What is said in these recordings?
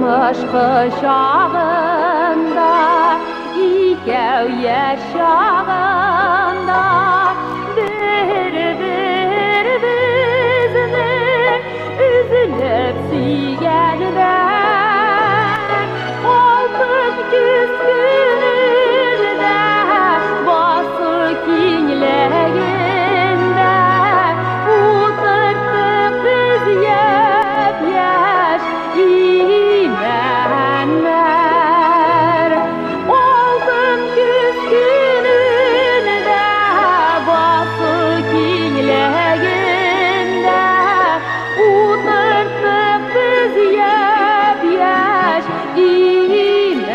kış kuşağında İkev yaşağında bir bizni üzülüp süygenler Oldum küskününde basır kinleginde Uturttuk biz yep yaş imenler Oldum küskününde basır kinleginde Uturttuk biz yep yaş imenler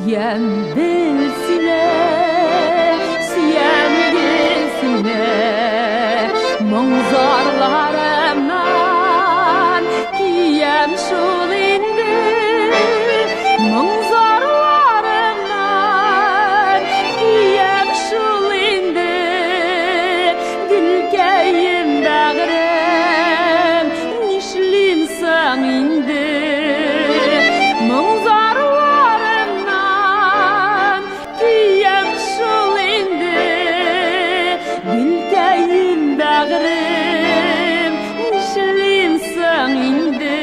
Siyen dilsine Mungzarlarımdan kiyem şul indi Mungzarlarımdan kiyem şul indi Gülkeyim bağrım nişlimsen indi Mungzarlarımdan kiyem şul indi Gülkeyim bağrım nişlimsen indi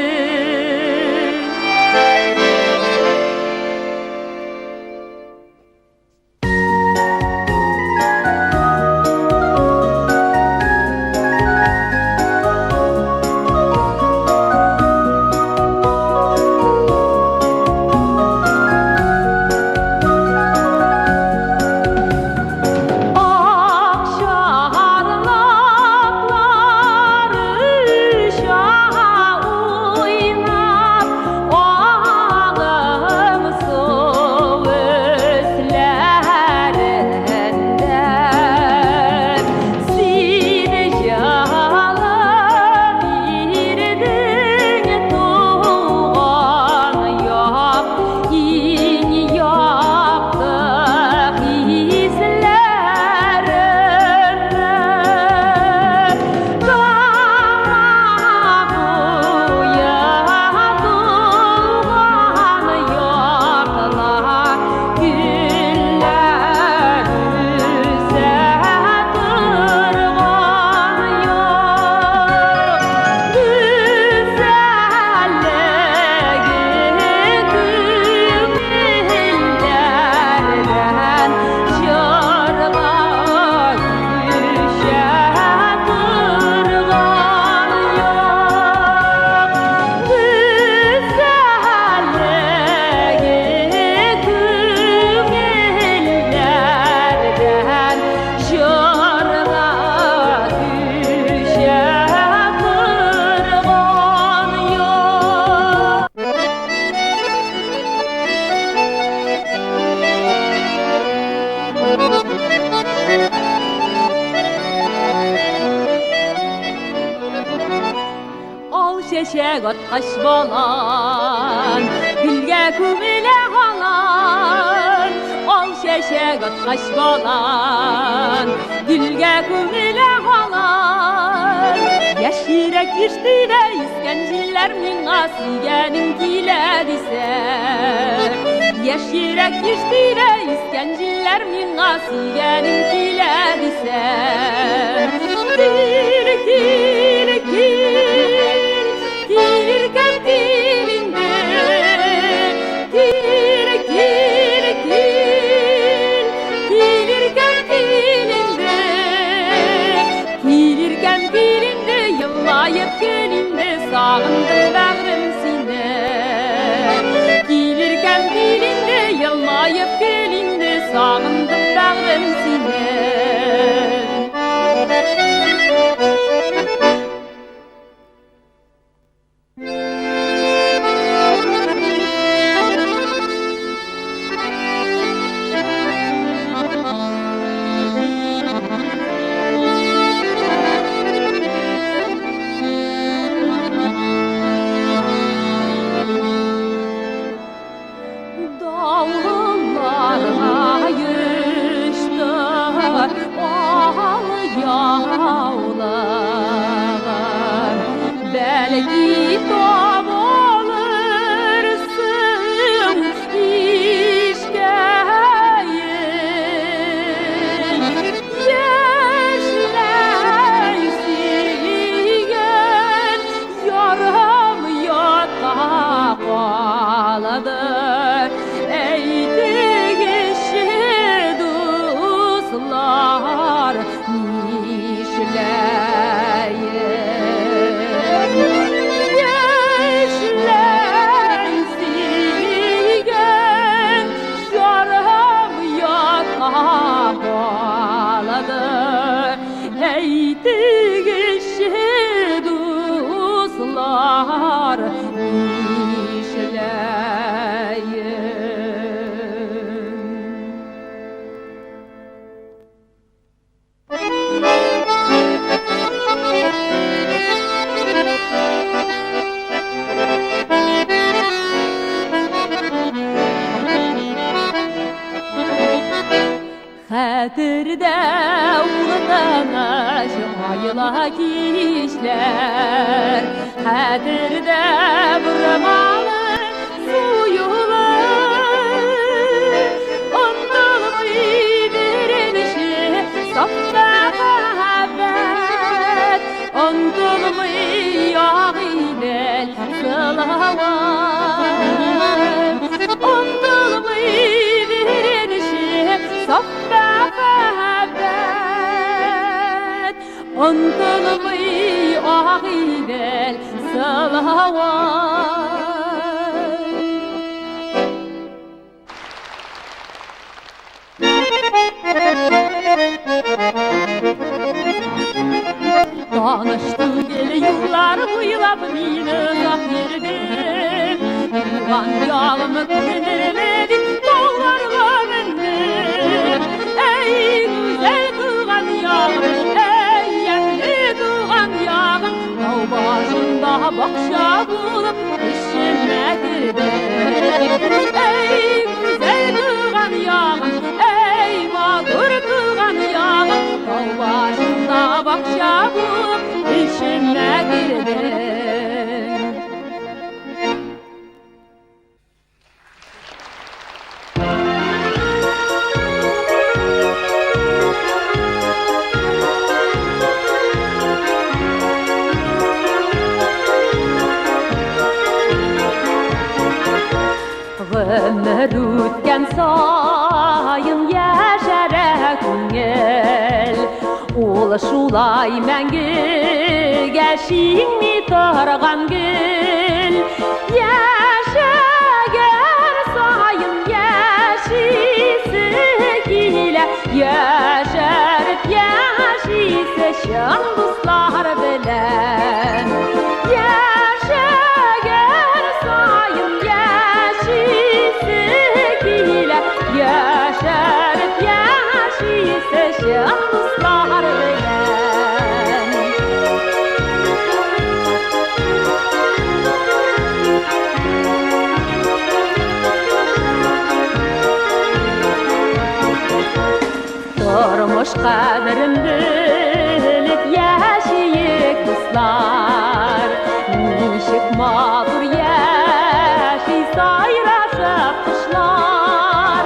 Şeşek atkaş balan Gülge kumile halan Ol şeşek atkaş balan Gülge kumile halan Yaş yürek iştire iskenciler Minga sügenim kile diser Yaş yürek iştire iskenciler Minga sügenim kile diser Kilirken kilinde Kilirken kilinde Yıllayıp gelinde Sağındım bağrım sine Kilirken kilinde Yıllayıp gelinde Sağındım bağrım sine belki doğum olursun işkeyin yeşleysigen yarım yotta kaladı eydigişi dostlar Xətirdə uğradaş ayıla kişlər Xətirdə vurmalı suyular Ondulğu verilişi safda məhəbbət Ondulğu yağ ilə sılavar Ondulğu verilişi safda Ondulğu ağidel salavat Danıştım gel yıllar boylap meni uzak yerden Yuvan yağımı künürledim dağlarga mindim Ey güzel kılgan yağım Dağ başında bakşa bulup işime girdim Ey güzel kılgan yağım, ey mağdur kılgan yağım Dağ başında bakşa bulup işime girdim Ömür ötken sayın yaşara köngel Ol şulay мәңгі Gәшиңми тұрған гүл Яшагар сайын яшisi килә Яшарып яшисе шын дуслар белән Яшагар сайын Yaşarıp yaşaysa şanslar bilen Durmuş kadrin bilip yaşayık dostlar Nişik mağdur yaşaysa ayrasıp kışlar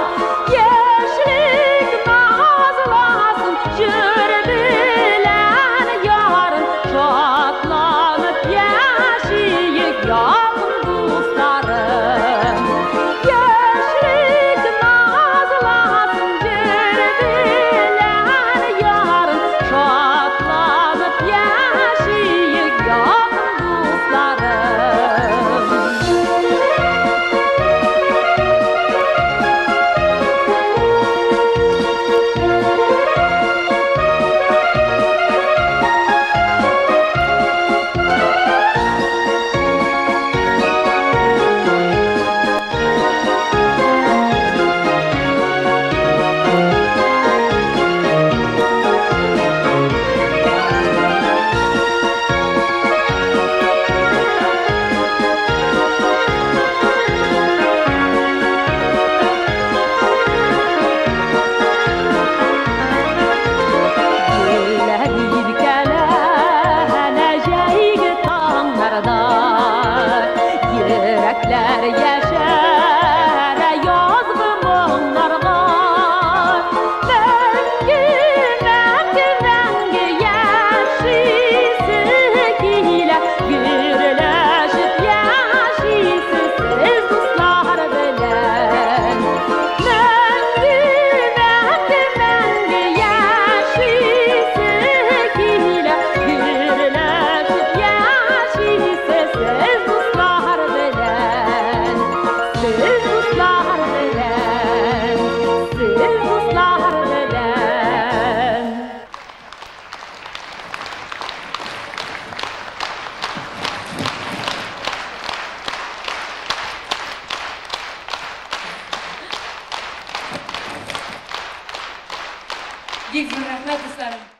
Bek zo'r rahmat do'stlarim.